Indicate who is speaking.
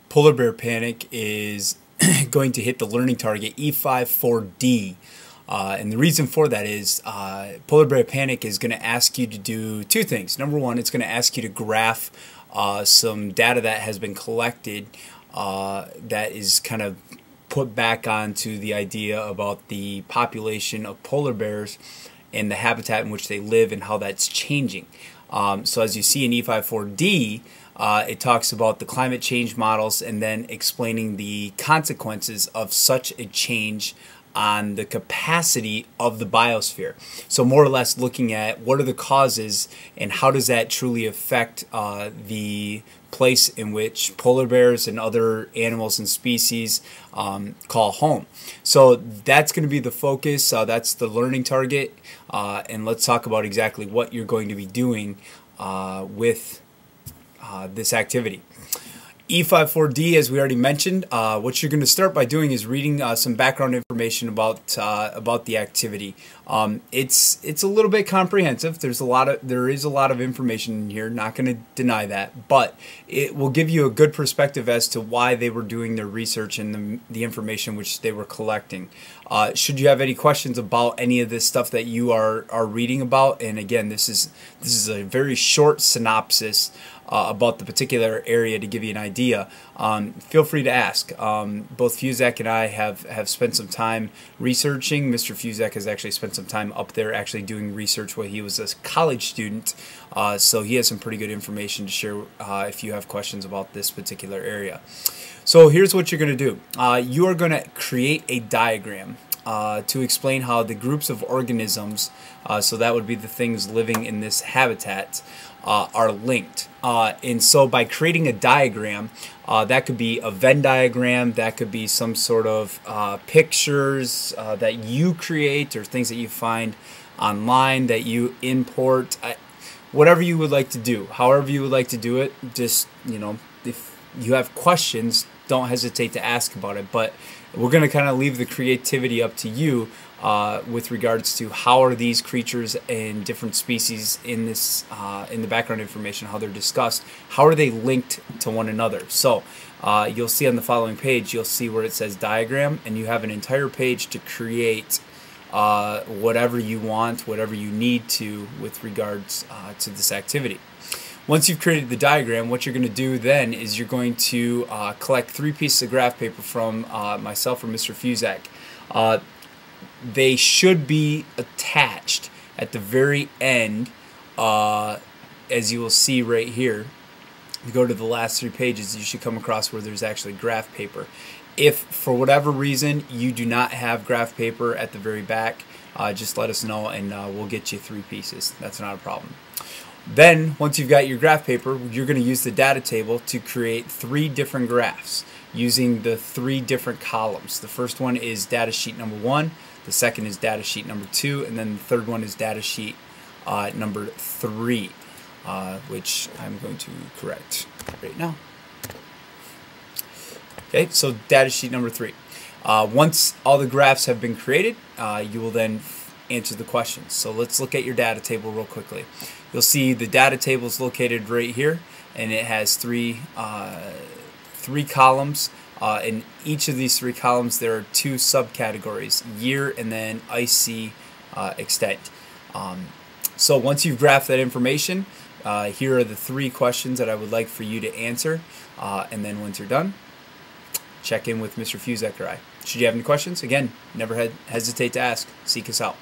Speaker 1: polar bear panic is going to hit the learning target E5.4-17. And the reason for that is polar bear panic is going to ask you to do two things. Number one, it's going to ask you to graph some data that has been collected that is kind of put back onto the idea about the population of polar bears and the habitat in which they live and how that's changing. So as you see in E5.4-17, it talks about the climate change models and then explaining the consequences of such a change on the capacity of the biosphere. So more or less looking at what are the causes and how does that truly affect the place in which polar bears and other animals and species call home. So that's going to be the focus. That's the learning target. And let's talk about exactly what you're going to be doing with this activity. E5.4-17, as we already mentioned, what you're going to start by doing is reading some background information about the activity. It's a little bit comprehensive. There is a lot of information in here. Not going to deny that, but it will give you a good perspective as to why they were doing their research and the information which they were collecting. Should you have any questions about any of this stuff that you are reading about, and again, this is a very short synopsis about the particular area to give you an idea, feel free to ask. Both Fuzak and I have spent some time researching. Mr. Fuzak has actually spent some time up there actually doing research while he was a college student, so he has some pretty good information to share if you have questions about this particular area. So here's what you're going to do. You are going to create a diagram to explain how the groups of organisms, so that would be the things living in this habitat, are linked. And so by creating a diagram, that could be a Venn diagram, that could be some sort of pictures that you create or things that you find online that you import, whatever you would like to do, however you would like to do it. Just, you know, if you have questions, don't hesitate to ask about it, but we're going to kind of leave the creativity up to you with regards to how are these creatures and different species in this in the background information, how they're discussed, how are they linked to one another. So you'll see on the following page, you'll see where it says diagram, and you have an entire page to create whatever you want, whatever you need to with regards to this activity. Once you've created the diagram, what you're going to do then is you're going to collect 3 pieces of graph paper from myself or Mr. Fuzak. They should be attached at the very end, as you will see right here. You go to the last 3 pages, you should come across where there's actually graph paper. If for whatever reason you do not have graph paper at the very back, just let us know and we'll get you 3 pieces. That's not a problem. Then, once you've got your graph paper, you're going to use the data table to create 3 different graphs using the 3 different columns. The first one is data sheet number 1, the second is data sheet number 2, and then the third one is data sheet number 3, which I'm going to correct right now. Okay, so data sheet number 3. Once all the graphs have been created, you will then answer the questions. So let's look at your data table real quickly. You'll see the data table is located right here, and it has three columns. In each of these 3 columns, there are 2 subcategories: year and then icy extent. So once you've graphed that information, here are the 3 questions that I would like for you to answer. And then once you're done, check in with Mr. Fuzak or I. Should you have any questions, again, never hesitate to ask. Seek us out.